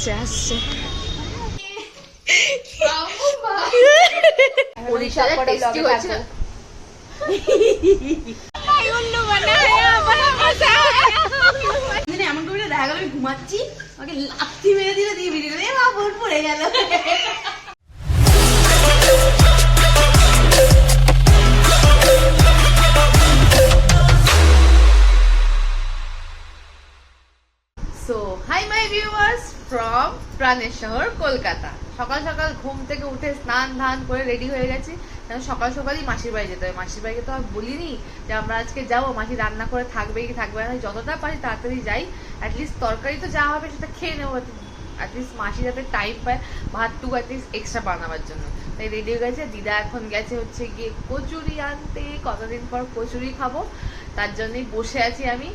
আসছে আসছে এমন করে দেখা গেল আমি ঘুমাচ্ছি, আমাকে লাথি মেরে দিলে দিয়ে বেরিয়ে গেল, মা বোন পড়ে গেল। So hi my viewers from প্রাণের শহর কলকাতা। সকাল সকাল ঘুম থেকে উঠে স্নান ধান করে রেডি হয়ে গেছি, কারণ সকাল সকালই মাসির বাড়ি যেতে হবে। মাসির বাড়িকে তো আর বলিনি যে আমরা আজকে যাবো, মাসি রান্না করে থাকবে কি থাকবে না, যতটা পারি তাড়াতাড়ি যাই, অ্যাটলিস্ট তরকারি তো যা হবে সেটা খেয়ে নেবো, অ্যাটলিস্ট মাসি যাতে টাইম পায় ভাতটুকু অ্যাটলিস্ট এক্সট্রা বানাবার জন্য। তাই রেডি হয়ে গেছে। দিদা এখন গেছে হচ্ছে গিয়ে কচুরি আনতে, কতদিন পর কচুরি খাবো, তার জন্যই বসে আছি আমি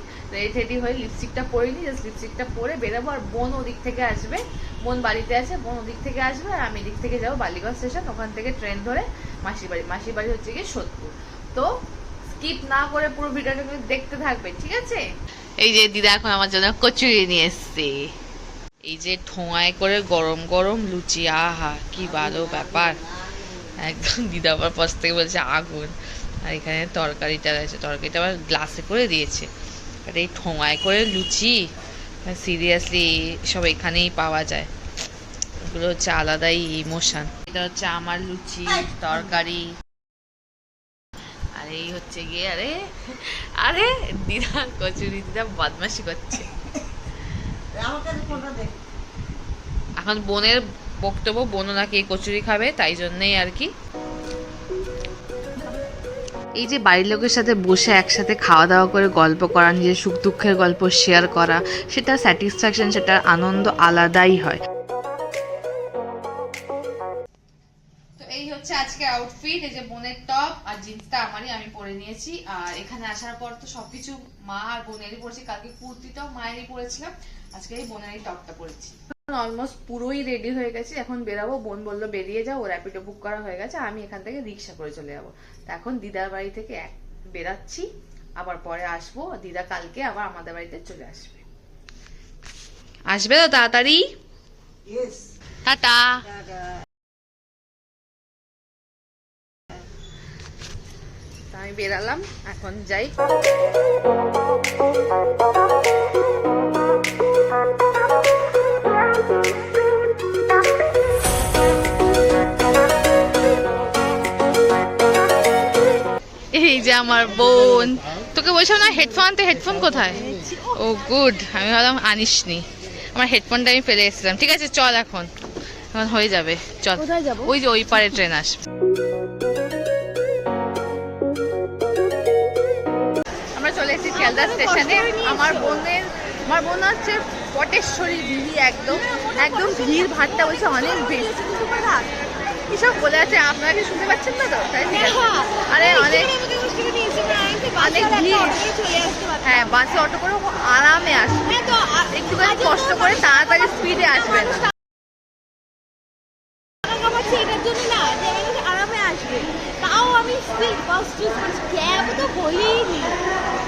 রেডি হয়ে। লিপস্টিকটা পরিনি, জাস্ট লিপস্টিকটা পরে বেরোবো। আর বোন ওদিক থেকে আসবে, বোন বাড়িতে আছে, বোন ওদিক থেকে আসবে আর আমি এদিক থেকে যাবো বালিগঞ্জ স্টেশন, ওখান থেকে ট্রেন ধরে মাসির বাড়ি। মাসির বাড়ি হচ্ছে গিয়ে সোদপুর। তো স্কিপ না করে পুরো ভিডিওটা কিন্তু দেখতে থাকবে, ঠিক আছে? এই যে দিদা এখন আমার জন্য কচুরি নিয়ে এসছে, এই যে ঠোঁয়ায় করে গরম গরম লুচি, আহা কি ভালো ব্যাপার একদম। দিদা আবার পাশ থেকে বলছে আগুন। আর এখানে তরকারিটা আছে, তরকারিটা আবার গ্লাসে করে দিয়েছে। আর এই ঠোঁয়ায় করে লুচি, সিরিয়াসলি সব এখানেই পাওয়া যায়, এগুলো হচ্ছে আলাদাই ইমোশন। এটা হচ্ছে আমার লুচি তরকারি, আর এই হচ্ছে গিয়ে আরে আরে দিদা কচুরি, দিদা বদমাশি করছে। এখন বোনের বক্তব্য, বোনও নাকি এই কচুরি খাবে, তাই জন্যই আর কি। এই যে বাড়ির লোকের সাথে বসে একসাথে খাওয়া দাওয়া করে গল্প করা, নিজের সুখ দুঃখের গল্প শেয়ার করা, সেটা স্যাটিসফ্যাকশন, সেটার আনন্দ আলাদাই হয়। তো এই হচ্ছে আজকে আউটফিট, এই যে বোনের টপ আর জিন্সটা আমারই, আমি পরে নিয়েছি। আর এখানে আসার পর তো সবকিছু মা আর বোনেরই পরেছি, কালকে কুর্তিটাও মায়েরই পরেছিলাম, আজকে এই বোনের এই টপটা পরেছি। অলমোস্ট পুরোই রেডি হয়ে গেছি, এখন বেরাবো। বোন বললো বেরিয়ে যাও, ও র্যাপিডো বুক করা হয়ে গেছে, আমি এখান থেকে রিক্সা করে চলে যাবো। তো এখন দিদার বাড়ি থেকে বেরাচ্ছি, আবার পরে আসবো। দিদা কালকে আবার আমাদের বাড়িতে চলে আসবে। আসবে তো তাড়াতাড়ি? টাটা। আমি বেরালাম, এখন যাই। এই যে আমার বোন, তোকে বলছিলাম না হেডফোন আনতে, হেডফোন কোথায়? ও গুড, আমি ভাবলাম আনিসনি। আমার হেডফোনটা আমি ফেলে এসেছিলাম। ঠিক আছে চল, এখন হয়ে যাবে, চল। ওই যে ওই পারে ট্রেন আসবে। আমরা চলে এসেছি শিয়ালদা স্টেশনে। আমার বোন হচ্ছে পটেশ্বরী দিদি, একদম একদম ভিড় ভাট্টা বলছে, অনেক ভিড়। এসব বলে আছে, আপনারা কি শুনতে পাচ্ছেন না তো? তাই ঠিক আছে। আরে অনেক অনেক ভিড়। হ্যাঁ, বাসে অটো করে আরামে আসবে, একটুখানি কষ্ট করে তাড়াতাড়ি স্পিডে আসবে না।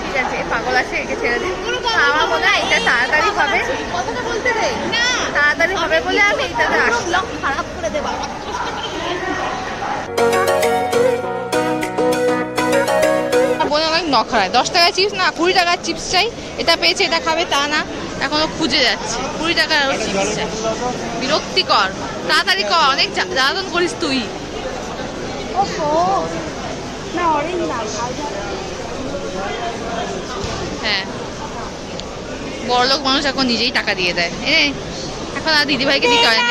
ঠিক আছে, পাগল আছে, একে ছেড়ে দিই। আমার মনে হয় এটা তাড়াতাড়ি হবে, কথাটা বলতে দে, তাড়াতাড়ি হবে বলে আমি এটাতে আসলাম। খারাপ করে দেবা। বোন অনেক নখরায়, 10 টাকার চিপস না 20 টাকার চিপস চাই, এটা পেয়েছে এটা খাবে তা না, এখনো খুঁজে যাচ্ছে 20 টাকার আরো চিপস চাই। বিরক্তিকর, তাড়াতাড়ি কর, অনেক জ্বালাতন করিস তুই। হ্যাঁ, বড়লোক মানুষ এখন নিজেই টাকা দিয়ে দেয়, এখন আর দিদিভাইকে দিতে হয় না।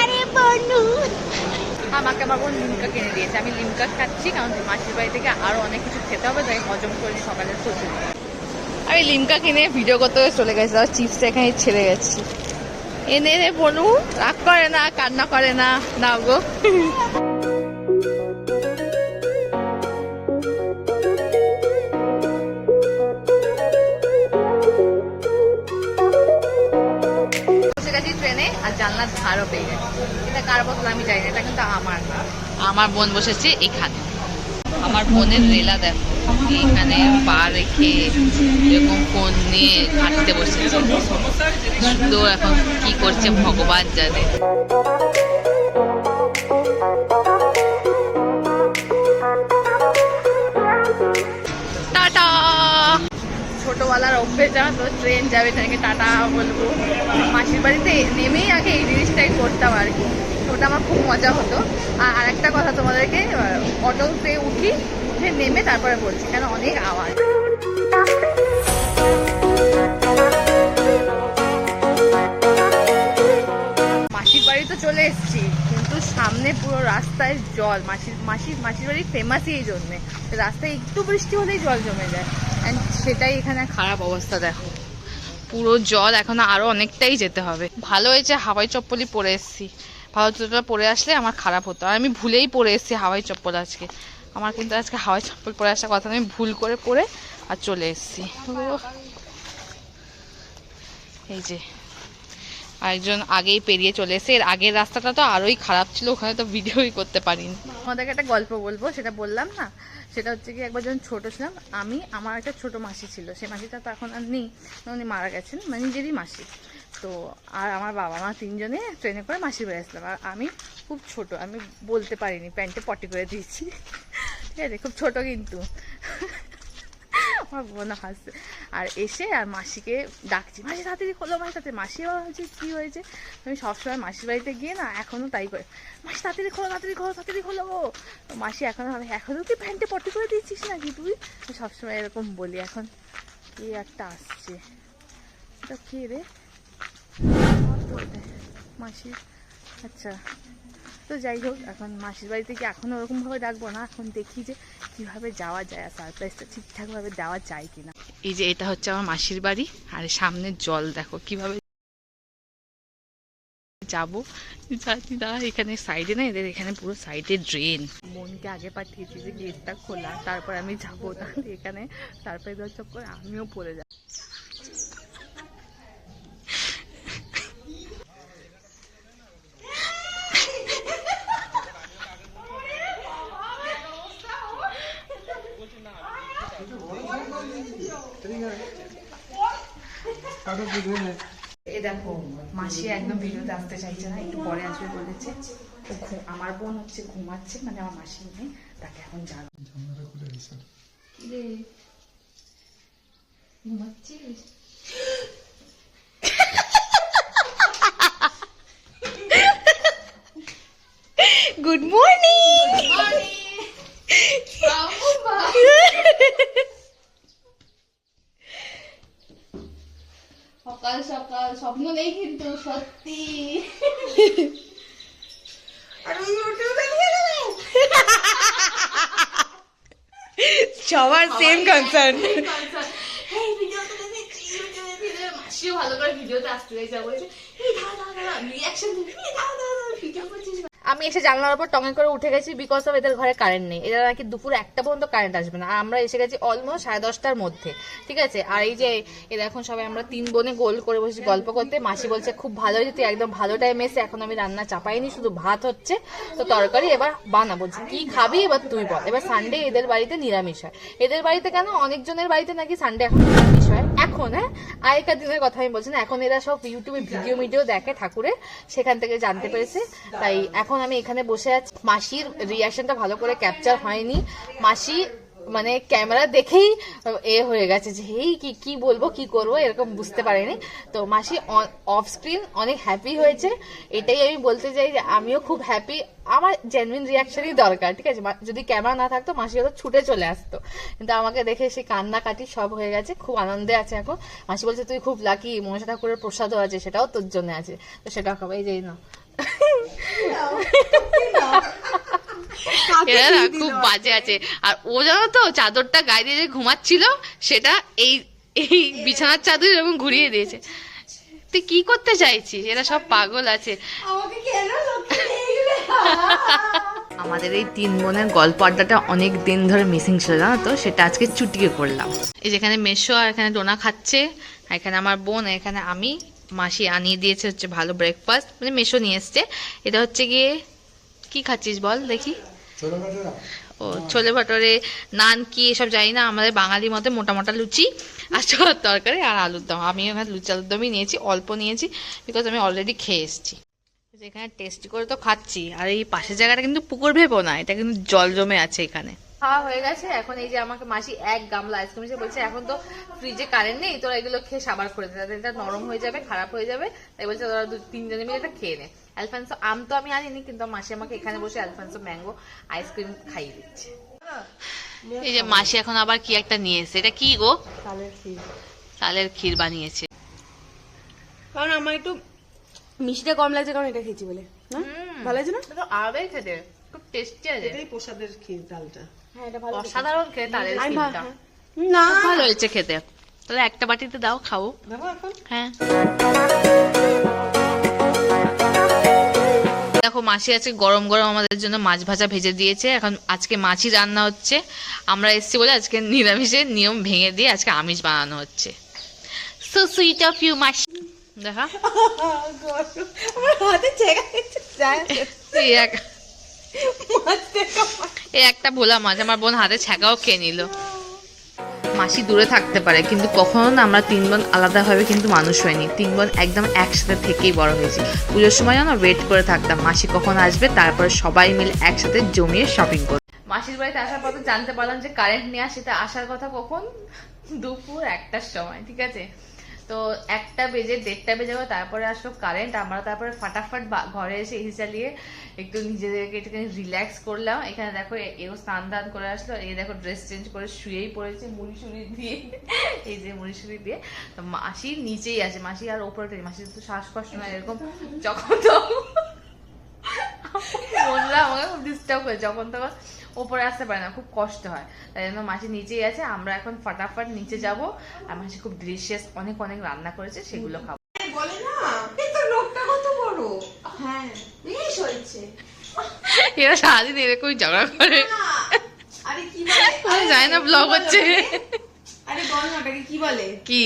আমাকে আমার বোন লিমকা কিনে দিয়েছে, আমি লিমকা খাচ্ছি, কারণ মাসির বাড়ি থেকে আরো অনেক কিছু খেতে হবে, তাই হজম করে সকালের কচুরি। আমি লিমকা কিনে ভিডিও করতে চলে গেছি, আর চিপসটা এখানে ছেড়ে গেছি। এনে বলু, রাগ করে না, কান্না করে না, নাও গো। ট্রেনে আর জানলার ধারও পেয়ে গেছে। এটা কার বোতল আমি জানি না, এটা কিন্তু আমার না। আমার বোন বসেছে এখানে, আমার বোনের রেলা দেখো, এখানে পা রেখে এরকম ফোন নিয়ে হাঁটতে বসেছে। তো এখন কি করছে ভগবান জানে। টাটা। ছোটবেলার অভ্যেস জানো তো, ট্রেন যাবে ট্রেনকে টাটা বলবো। মাসির বাড়িতে নেমেই আগে এই জিনিসটাই করতাম আর কি। ওটা আমার খুব মজা হতো। আর একটা কথা তোমাদেরকে, অটোতে উঠে নেমে তারপরে বলছি, কেন অনেক আওয়াজ। মাসির বাড়ি তো চলে এসেছি, কিন্তু সামনে পুরো রাস্তায় জল। মাসির বাড়ি ফেমাসই এই জন্যে, রাস্তায় একটু বৃষ্টি হলেই জল জমে যায়। অ্যান্ড সেটাই এখানে খারাপ অবস্থা, দেখো পুরো জল। এখন আরো অনেকটাই যেতে হবে। ভালো হয়েছে হাওয়াই চপ্পলই পরে এসেছি, ভালো জুতোটা পরে আসলে আমার খারাপ হতো। আর আমি ভুলেই পরে এসেছি হাওয়াই চপ্পল আজকে। আমার কিন্তু আজকে হাওয়াই চপ্পল পরে আসার কথা, আমি ভুল করে পরে আর চলে এসেছি। এই যে আরেকজন আগেই পেরিয়ে চলে এসে। এর আগের রাস্তাটা তো আরোই খারাপ ছিল, ওখানে তো ভিডিওই করতে পারিনি। আমাদেরকে একটা গল্প বলবো, সেটা বললাম না। সেটা হচ্ছে কি, একবার যখন ছোট ছিলাম আমি, আমার একটা ছোট মাসি ছিল। সেই মাসিটা তো এখন আর নেই, উনি মারা গেছেন, মানে নিজেরই মাসি। তো আর আমার বাবা মা তিনজনে ট্রেনে করে মাসির বাড়ি আসলাম। আর আমি খুব ছোট, আমি বলতে পারিনি, প্যান্টে পটি করে দিয়েছি। ঠিক আছে, খুব ছোট কিন্তু। আমার বোন হাসছে। আর এসে আর মাসিকে ডাকছি, মাসি তাড়াতাড়ি খোলো, মাসি তাড়াতাড়ি। মাসি আবার ভাবছি কী হয়েছে। আমি সবসময় মাসির বাড়িতে গিয়ে না এখনও তাই করে, মাসি তাড়াতাড়ি খোলো, তাড়াতাড়ি খোলো, তাড়াতাড়ি খোলো। মাসি এখনও কি প্যান্টে পটি করে দিচ্ছিস নাকি তুই? সবসময় এরকম বলি। এখন কি একটা আসছে, এটা কে রে? মাসি। আচ্ছা, তো যাই হোক, এখন মাসির বাড়িতে কি এখন ওরকমভাবে ডাকবো না, এখন দেখি যে কিভাবে যাওয়া যায়, আর সারপ্রাইজটা ঠিকঠাকভাবে দেওয়া যায় কিনা। এই যে এটা হচ্ছে আমার মাসির বাড়ি, আর সামনে জল দেখো কিভাবে যাবো। জানি না, এখানে সাইডে না, এদের এখানে পুরো সাইডে ড্রেন। বোনকে আগে পাঠিয়েছি যে গেটটা খোলা, তারপর আমি যাবো, তাহলে এখানে সারপ্রাইজ দেওয়ার চক্করে আমিও পড়ে যাবো। এই দেখো, মাসি একদম ভিডিওতে আসতে চাইছে না, একটু পরে আসবে বলেছে। আমার বোন হচ্ছে ঘুমাচ্ছে, মানে আমার মাসি নেই, তাকে এখন যাবো। ঘুমাচ্ছিস? Good morning. সকাল সকাল স্বপ্ন নেই কিন্তু সত্যি। সবার সেম কনসার্ন। মাসিও ভালো করে ভিডিওতে আসতে চাইছে, বলছে রিয়াকশন ভিডিও করছিস। আমি এসে জানলার উপর টঙে করে উঠে গেছি, বিকজ অফ এদের ঘরে কারেন্ট নেই। এরা নাকি দুপুর 1টা পর্যন্ত কারেন্ট আসবে না, আর আমরা এসে গেছি অলমোস্ট 10:30টার মধ্যে। ঠিক আছে, আর এই যে এরা এখন সবাই আমরা 3 বোনে গোল করে বসে গল্প করতে। মাসি বলছে খুব ভালো হয়েছে, তুই একদম ভালো টাইমে এসে। এখন আমি রান্না চাপাইনি, শুধু ভাত হচ্ছে, তো তরকারি এবার বানাবো। কি খাবি এবার তুই বল। এবার সানডে এদের বাড়িতে নিরামিষ হয়। এদের বাড়িতে কেন, অনেকজনের বাড়িতে নাকি সানডে এখন নিরামিষ হয়। এখন হ্যাঁ, আগেকার দিনের কথা আমি বলছি না, এখন এরা সব ইউটিউবে ভিডিও দেখে ঠাকুরের, সেখান থেকে জানতে পেরেছে। তাই এখন আমি এখানে বসে আছি। মাসির রিয়াকশনটা ভালো করে ক্যাপচার হয়নি। মাসি মানে ক্যামেরা দেখেই হয়ে গেছে যে এই কি বলবো, কি করবো, এরকম বুঝতে পারেনি। তো মাসি অফ স্ক্রিন অনেক হ্যাপি হয়েছে, এটাই আমি বলতে চাই যে আমিও খুব হ্যাপি। আমার জেনুইন রিয়াকশনই দরকার, ঠিক আছে। যদি ক্যামেরা না থাকতো মাসি হয়তো ছুটে চলে আসতো, কিন্তু আমাকে দেখে সে কান্নাকাটি সব হয়ে গেছে, খুব আনন্দে আছে এখন। মাসি বলছে তুই খুব লাকি, মনসা ঠাকুরের প্রসাদও আছে, সেটাও তোর জন্য আছে, তো সেটাও খাবো। এই যে না, এরা না খুব বাজে আছে। আর ও জানো তো, চাদরটা গায়ে দিয়ে যে ঘুমাচ্ছিল, সেটা এই বিছানার চাদর এরকম ঘুরিয়ে দিয়েছে। তুই কি করতে চাইছিস? এরা সব পাগল আছে। আমাদের এই 3 বোনের গল্প আড্ডাটা অনেক দিন ধরে মিসিং ছিল না, তো সেটা আজকে চুটিয়ে করলাম। এই যেখানে মেশো, আর এখানে ডোনা খাচ্ছে, এখানে আমার বোন, এখানে আমি। মাসি আনিয়ে দিয়েছে হচ্ছে ভালো ব্রেকফাস্ট, মানে মেশো নিয়ে এসছে। এটা হচ্ছে গিয়ে কি খাচ্ছিস বল দেখি। ও ছোলে ভাটোরে, নান কি এসব জানি না, আমাদের বাঙালির মতে মোটা মোটা লুচি আর ছোলার তরকারি আর আলুর দম। আমি এখানে লুচি আলুর দমই নিয়েছি, অল্প নিয়েছি বিকজ আমি অলরেডি খেয়ে এসেছি। এখানে টেস্টি করে তো খাচ্ছি। আর এই পাশের জায়গাটা কিন্তু পুকুর ভেবো না, এটা কিন্তু জল জমে আছে এখানে। খাওয়া হয়ে গেছে, এখন এই যে আমাকে মাসি এক গামলা আইসক্রিম এসে বলছে এখন তো ফ্রিজে কারেন্ট নেই, তোরা এগুলো খেয়ে সাবার করে দে, এটা নরম হয়ে যাবে, খারাপ হয়ে যাবে। তাই বলছে তোরা 2-3 জনে মিলে এটা খেয়ে নে। অ্যালফান্সো আম তো আমি আনিনি, কিন্তু মাসি আমাকে এখানে বসে অ্যালফান্সো ম্যাঙ্গো আইসক্রিম খাইয়ে দিচ্ছে। এই যে মাসি এখন আবার কি একটা নিয়ে এসেছে, এটা কি গো? তালের ক্ষীর। তালের ক্ষীর বানিয়েছে। কারণ আমার একটু মিষ্টিটা কম লাগছে, কারণ এটা খেয়েছি বলে। না ভালো আছে না? এটা আবেগ খেতে খুব টেস্টি আছে। এটাই প্রসাদের ক্ষীর ডালটা। হ্যাঁ এটা ভালো। অসাধারণ খেতে তালের ক্ষীরটা। না খুব ভালো হয়েছে খেতে। তাহলে একটা বাটিতে দাও, খাও। দেবো এখন? হ্যাঁ। দেখো মাসি আছে গরম গরম আমাদের জন্য মাছ ভাজা ভেজে দিয়েছে। এখন আজকে মাছই রান্না হচ্ছে। আমরা এসেছি বলে আজকে নিরামিষের নিয়ম ভেঙে দিয়ে আজকে আমিষ বানানো হচ্ছে। সো সুইট অফ ইউ মাসি। দেখা আমার হাতে ছেঁকা যায়। এই একটা ভোলা মাছ আমার বোন হাতে ছ্যাঁকাও খেয়ে নিল। মাসি দূরে থাকতে পারে, কিন্তু কখনো না আমরা 3 বোন আলাদাভাবে কিন্তু মানুষ হয়নি। 3 বোন একদম একসাথে থেকেই বড় হয়েছি। পুজোর সময় না ওয়েট করে থাকতাম মাসি কখন আসবে, তারপরে সবাই মিলে একসাথে জমিয়ে শপিং করব। মাসির বাড়িতে আসার পর জানতে পারলাম যে কারেন্ট নিয়ে সেটা আসার কথা কখন, দুপুর 1টার সময়। ঠিক আছে, তো 1টা বেজে 1:30 বেজে গেল, তারপরে আসলো কারেন্ট। আমরা তারপরে ফাটাফাট ঘরে এসে এসি চালিয়ে একটু নিজেদেরকে একটুখানি রিল্যাক্স করলাম। এখানে দেখো এও স্নান দান করে আসলো, এই দেখো ড্রেস চেঞ্জ করে শুয়েই পড়েছে মুড়ি সুড়ি দিয়ে, এই যে মুড়ি সুড়ি দিয়ে। তো মাসি নিচেই আছে, মাসি আর ওপরে, মাসির তো শ্বাসকষ্ট নয় এরকম যখন তখন বললাম আমাকে খুব ডিস্টার্ব করে, যখন তখন ওপরে আসতে পারে না, খুব কষ্ট হয়। তাই জন্য মাসি নিচেই আছে। আমরা এখন ফাটাফাট নিচে যাব। আর মাসি খুব ডিলিশিয়াস অনেক অনেক রান্না করেছে, সেগুলো খাবো। বলে না এই তো লোকটা কত বড়। হ্যাঁ বেশ হয়েছে। এরা সারাদিন এরকমই ঝগড়া করে। আরে কি বলে? আমি জানি না ব্লগ হচ্ছে। আরে বল না ওটাকে কি বলে? কি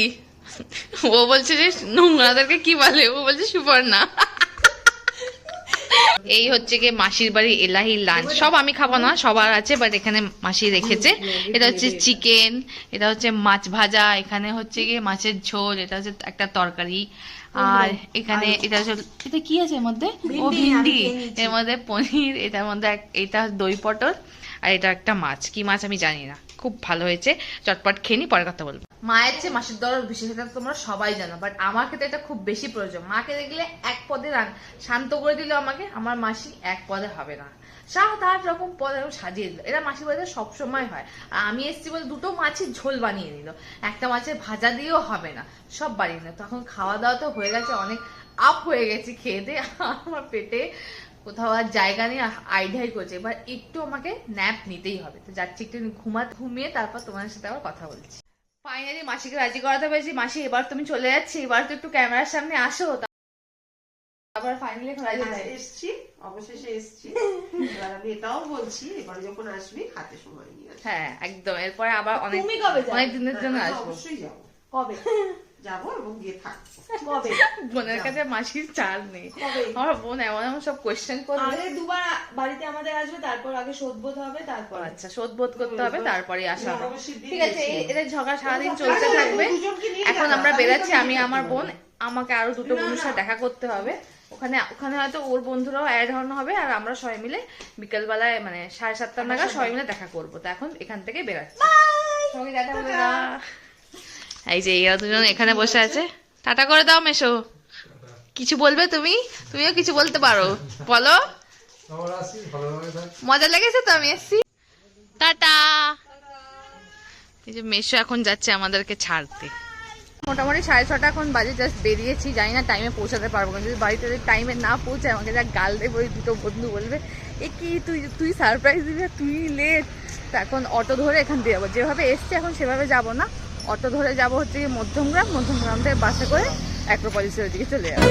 ও বলছে যে নোংরাদেরকে কি বলে, ও বলছে সুপর্ণা। এই হচ্ছে কি মাসির বাড়ি এলাহি লাঞ্চ। সব আমি খাবো না, সবার আছে, বাট এখানে মাসি রেখেছে। এটা হচ্ছে চিকেন, এটা হচ্ছে মাছ ভাজা, এখানে হচ্ছে কি মাছের ঝোল, এটা হচ্ছে একটা তরকারি, আর এখানে এটা হচ্ছে, এটা কি আছে এর মধ্যে? ও ভিন্ডি, এর মধ্যে পনির, এটার মধ্যে এটা দই পটল, আর এটা একটা মাছ, কি মাছ আমি জানি না। খুব ভালো হয়েছে, চটপট খেয়ে নি, পরে কথা বলবো। মায়ের চেয়ে মাসির দরদ বেশি, সেটা তোমরা সবাই জানো, বাট আমার ক্ষেত্রে এটা খুব বেশি প্রয়োজন। মাকে দেখলে এক পদে শান্ত করে দিল আমাকে, আমার মাসি এক পদে হবে না, 7-8 রকম পদ সাজিয়ে দিল। এরা মাসির বাড়িতে সবসময় হয়। আর আমি এসেছি বলে 2টো মাছের ঝোল বানিয়ে নিল, একটা মাছের ভাজা দিয়েও হবে না, সব বানিয়ে নিল। তখন খাওয়া দাওয়া তো হয়ে গেছে, অনেক আপ হয়ে গেছি খেয়ে দিয়ে, আমার পেটে কোথাও আর জায়গা নেই, আইডিয়াই করছে এবার একটু আমাকে ন্যাপ নিতেই হবে। তো যাচ্ছি একটু ঘুমিয়ে তারপর তোমাদের সাথে আবার কথা বলছি। ফাইনালি মাসিকে রাজি করাতে পেরেছি। মাসি এবার তুমি চলে যাচ্ছি, এবার তো একটু ক্যামেরার সামনে আসো। তারপর ফাইনালি এখন রাজি হয়ে এসছি, অবশেষে এসছি। এবার আমি এটাও বলছি এবারে যখন আসবি হাতে সময় নিয়ে আসবি। হ্যাঁ একদম, এরপরে আবার অনেক তুমি কবে যাবে? অনেক দিনের জন্য হ্যাঁ, আসবো। অবশ্যই যাবো, কবে? যাবো এবং গিয়ে থাকবো। কবে? বোনের কাছে মাসির চাল নেই। কবে? আমার বোন এমন এমন সব কোয়েশ্চেন করবে। আরে দুবার বাড়িতে আমাদের আসবে, তারপর আগে শোধবোধ হবে, তারপর আচ্ছা শোধবোধ করতে হবে, তারপরে আসা হবে। অবশ্যই দিন ঠিক আছে, গেছিলাম। এদের ঝগড়া সারাদিন চলতে থাকবে। দুজনকে নিয়ে এখন যাবো। আমরা আমি বেরাচ্ছি, তো আমি নিয়ে আমার যেতে বোন, পারবো। আমাকে আরো 2টো বন্ধুর সাথে দেখা করতে হবে। ওখানে হয়তো ওর বন্ধুরাও অ্যাড হওয়ানো হবে, আর আমরা সবাই মিলে বিকেলবেলায় মানে 7:30 নাগাদ সবাই মিলে দেখা করবো। তো এখন এখান থেকে বেরাচ্ছি। সবাইকে টাটা বলে দাও। এই যে এরা দুজন এখানে বসে আছে, টাটা করে দাও মেশো। কিছু বলবে তুমি? তুমিও কিছু বলতে পারো, বলো। মজা লেগেছে তো আমি এসছি। টাটা। এই যে মেশো এখন যাচ্ছে আমাদেরকে ছাড়তে। মোটামুটি 6:30 এখন বাজে, জাস্ট বেরিয়েছি, জানি না টাইমে পৌঁছাতে পারবো না। যদি বাড়িতে টাইমে না পৌঁছায় আমাকে যা গাল দেবে ওই 2টো বন্ধু, বলবে এ কি তুই সারপ্রাইজ দিবি, তুই লেট। তো এখন অটো ধরে এখান দিয়ে যাবো, যেভাবে এসছি এখন সেভাবে যাব না, অটো ধরে যাবো হচ্ছে মধ্যমগ্রাম থেকে বাসে করে অ্যাক্রোপলিসের ওদিকে চলে যাবো।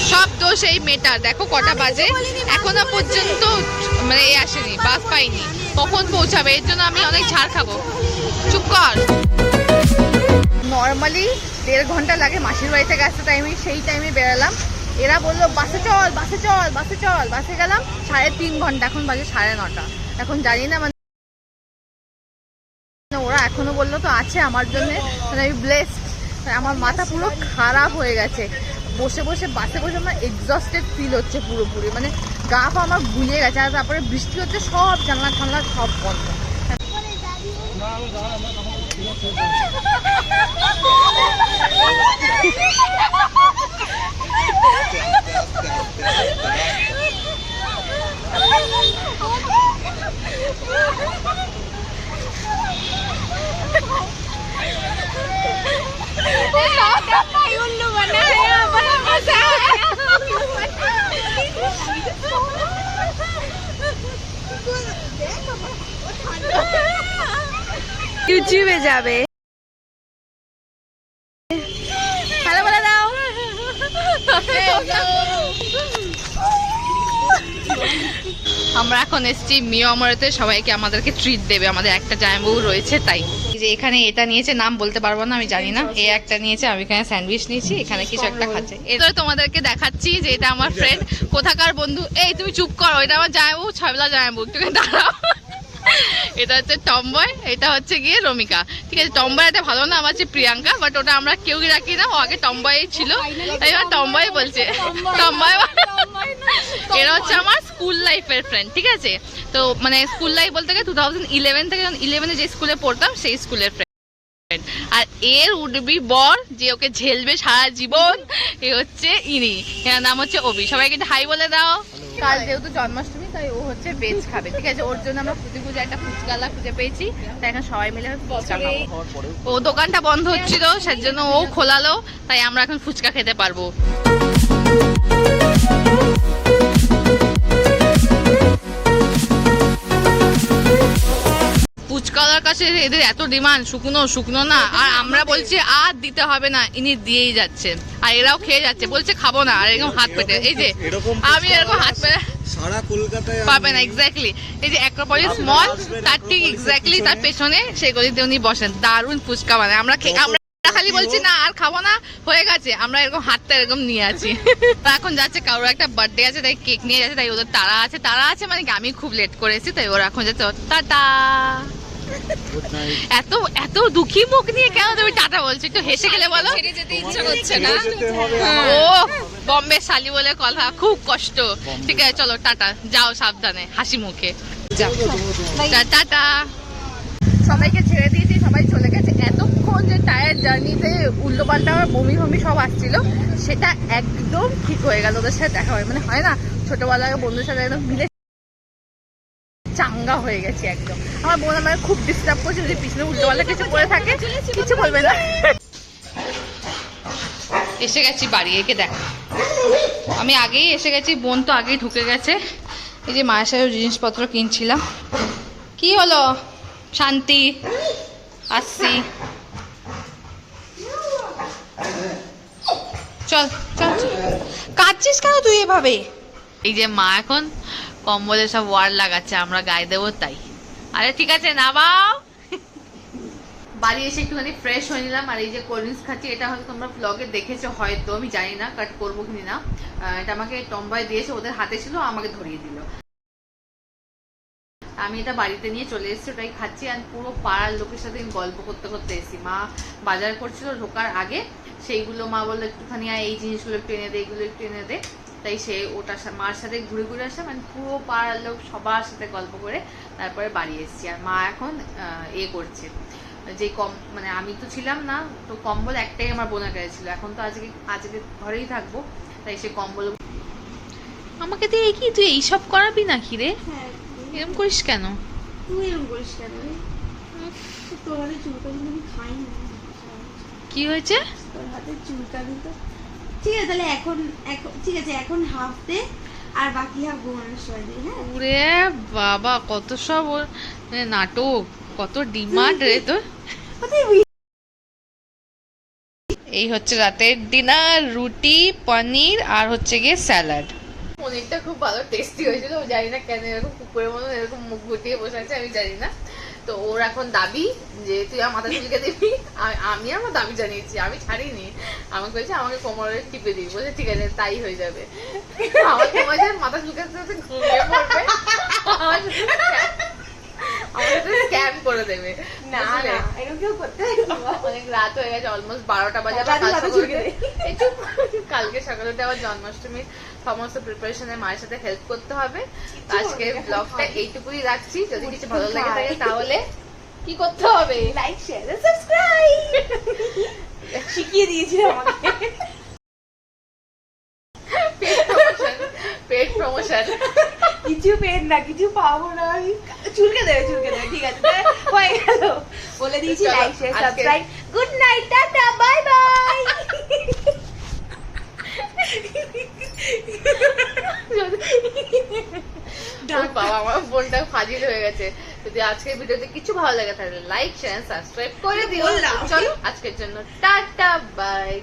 সব দোষ এই মেয়েটার, দেখো কটা বাজে এখনো পর্যন্ত মানে এ আসেনি, বাস পাইনি, কখন পৌঁছাবে, এর জন্য আমি অনেক ঝাড় খাবো। চুপ কর। নর্মালি 1.5 ঘন্টা লাগে মাসির বাড়ি থেকে আসতে, সেই টাইমে বেরালাম। এরা বললো বাসে চল বাসে চল বাসে চল, বাসে গেলাম 3.5 ঘন্টা, এখন বাজে 9:30। এখন জানি না মানে ওরা এখনো বললো তো আছে আমার জন্য, মানে আমি ব্লেসড। আমার মাথা পুরো খারাপ হয়ে গেছে, বসে বসে বাসে বসে আমার এক্সস্টেড ফিল হচ্ছে পুরোপুরি, মানে গা পা আমার গুলিয়ে গেছে। আর তারপরে বৃষ্টি হচ্ছে, সব জানলা ঠান্ডা সব বন্ধ। ইউটিউবে যাবে, ভালো বলে দাও। আমরা এখন এসেছি মিয়ামারতে, সবাইকে আমাদেরকে ট্রিট দেবে, আমাদের একটা জামাইবাবু রয়েছে তাই। যে এখানে এটা নিয়েছে, নাম বলতে পারবো না আমি জানি না, এ একটা নিয়েছে, আমি এখানে স্যান্ডউইচ নিয়েছি, এখানে কিছু একটা খাচ্ছে। এবার তোমাদেরকে দেখাচ্ছি যে এটা আমার ফ্রেন্ড, কোথাকার বন্ধু। এই তুমি চুপ করো, এটা আমার জামাইবাবু, ছয়বেলা জামাইবাবু, তুমি দাঁড়াও। এটা হচ্ছে টমবয়, এটা হচ্ছে গিয়ে রমিকা, ঠিক আছে। টমবয় এটা ভালো না, আমার হচ্ছে প্রিয়াঙ্কা, বাট ওটা আমরা কেউই রাখি না, ও আগে টমবয় ছিল, তাই আমার টমবয় বলছে। টমবয় এরা হচ্ছে আমার স্কুল লাইফের ফ্রেন্ড, ঠিক আছে। তো মানে স্কুল লাইফ বলতে গেলে 2011 থেকে, 11-এ যে স্কুলে পড়তাম সেই স্কুলের ফ্রেন্ড। আর এর উঠবি বর যে ওকে ঝেলবে সারা জীবন, এ হচ্ছে ইনি, এর নাম হচ্ছে অভি। সবাইকে হাই বলে দাও। কাল যেহেতু জন্মাষ্টমী তাই ও হচ্ছে ভেজ খাবে, ঠিক আছে। ওর জন্য আমরা খুঁজে একটা ফুচকালা খুঁজে পেয়েছি, তাই এখন সবাই মিলে ফুচকা খাবো। ও দোকানটা বন্ধ হচ্ছিল, সেই জন্য ও খোলালো, তাই আমরা এখন ফুচকা খেতে পারবো। ফুচকালার কাছে এদের এত ডিমান্ড, শুকনো শুকনো না, আর আমরা বলছি আর দিতে হবে না, ইনি দিয়েই যাচ্ছে, আর এরাও খেয়ে যাচ্ছে, বলছে খাবো না, আর এরকম হাত পেতে, এই যে আমি এরকম হাত পেতে সারা কলকাতায় পাবে না। এক্স্যাক্টলি এই যে অ্যাক্রোপলিস মল, তার ঠিক এক্স্যাক্টলি তার পেছনে সেই গলিতে উনি বসেন, দারুণ ফুচকা বানায়। আমরা খালি বলছি না আর খাবো না, হয়ে গেছে, আমরা এরকম হাতটা এরকম নিয়ে আছি। এখন যাচ্ছে, কারোর একটা বার্থডে আছে তাই কেক নিয়ে যাচ্ছে, তাই ওদের তারা আছে মানে কি আমি খুব লেট করেছি, তাই ওরা এখন যাচ্ছে টাটা। এত এত দুঃখী মুখ নিয়ে কেন তুমি টাটা বলছো? একটু হেসে গেলে বলো। ইচ্ছা করছে না, ও বম্বে শালি বলে কথা, খুব কষ্ট। ঠিক আছে চলো টাটা, যাও সাবধানে, হাসি মুখে যাও, টাটা। সবাইকে ছেড়ে দিয়েছি, সবাই চলে গেছে। এতক্ষণ যে টায়ার জার্নিতে উল্টো পাল্টা বমি বমি সব আসছিল, সেটা একদম ঠিক হয়ে গেল। ওদের সাথে দেখা হয়, মানে হয় না ছোটবেলায় বন্ধুর সাথে একদম মিলে চাঙ্গা হয়ে গেছে একদম। আমার বোন আমাকে খুব ডিস্টার্ব করছে, যদি পিছনে উল্টোপাল্টা কিছু পড়ে থাকে কিছু বলবে না। এসে গেছি বাড়ি, একে দেখ, আমি আগেই এসে গেছি, বোন তো আগেই ঢুকে গেছে। এই যে মায়ের সাথে জিনিসপত্র কিনছিলাম। কি হলো শান্তি? আসছি, চল চল। কাঁদছিস কেন তুই এভাবে? এই যে মা এখন কম্বলে সব ওয়ার লাগাচ্ছে, আমরা গায়ে দেবো তাই। আরে ঠিক আছে নামাও। বাড়ি এসে একটুখানি ফ্রেশ হয়ে নিলাম, আর এই যে কোল্ড ড্রিঙ্কস খাচ্ছি, এটা হয়তো তোমরা ব্লগে দেখেছো হয়তো, আমি জানি না কাট করবো কি না। এটা আমাকে টম্বাই দিয়েছে, ওদের হাতে ছিল, আমাকে ধরিয়ে দিল। আমি এটা বাড়িতে নিয়ে চলে এসেছি, ওটাই খাচ্ছি। আর পুরো পাড়ার লোকের সাথে গল্প করতে করতে এসেছি। মা বাজার করছিল ঢোকার আগে, সেইগুলো মা বললো একটুখানি এই জিনিসগুলো একটু এনে দে, এইগুলো একটু এনে দে, তাই সে ওটা মার সাথে ঘুরে ঘুরে আসে, মানে পুরো পাড়ার লোক সবার সাথে গল্প করে তারপরে বাড়ি এসেছি। আর মা এখন করছে, যে মানে আমি তো ছিলাম না, তো কম্বল একটাই আমার বোনের কাছে ছিল, এখন তো আজকে ঘরেই থাকবো, তাই সে কম্বল আমাকে দিয়ে কি তুই এইসব করাবি নাকি রে? এরকম করিস কেন? তুই এরকম করিস কেন? তোর হাতে চুলকানি আমি খাই না। কি হয়েছে? তোর হাতে চুলকানি তো ঠিক আছে, তাহলে এখন ঠিক আছে, এখন হাফ দে আর বাকি হাফ ঘুমানোর সময় দে। হ্যাঁ ওরে বাবা, কত সব নাটক, কত ডিমান্ড রে তোর। এই হচ্ছে রাতের ডিনার, রুটি, পনির আর হচ্ছে গিয়ে স্যালাড। পনিরটা খুব ভালো টেস্টি হয়েছিল, জানি না কেন এরকম কুকুরের মতো এরকম মুখ গুটিয়ে বসে আছে, আমি জানি না। তো তো ওর এখন দাবি যে তুই আমার মাথা চুলকে দিবি। আমি আমার দাবি জানিয়েছি, আমি ছাড়িনি। আমাকে বলছে আমাকে কোমরে টিপে দিবি, বলছে ঠিক আছে তাই হয়ে যাবে। আমাকে বলছে মাথা চুলকাতে ঘুমিয়ে পড়বে, আমার সাথে স্ক্যাম করে দেবে। না বুঝলে? না এরকম কেউ করতে অনেক রাত হয়ে গেছে, অলমোস্ট 12টা বাজে। দাদু মাথা চুলকে দে। কালকে সকালে উঠে আবার জন্মাষ্টমীর সমস্ত প্রিপারেশনে মায়ের সাথে হেল্প করতে হবে। তো আজকে করবে না, ব্লগটা খাবে। এইটুকুই রাখছি। যদি কিছু মুড়ি ভালো লেগে থাকে খায়। তাহলে কি করতে হবে? লাইক শেয়ার সাবস্ক্রাইব শিখিয়ে দিয়েছিল আমাকে। Paid promotion. কিছু পেন না, কিছু পাবো না। চুলকে দেবে ঠিক আছে তাহলে হয়ে গেল। বলে দিয়েছি চলো, লাইক শেয়ার আজকে- subscribe. Good night, tata, bye bye. বাবা আমার ফোনটা ফাজিল হয়ে গেছে। যদি আজকের ভিডিওতে কিছু ভালো লাগে তাহলে লাইক শেয়ার সাবস্ক্রাইব করে দিও। বললাম। চলো আজকের জন্য টাটা বাই।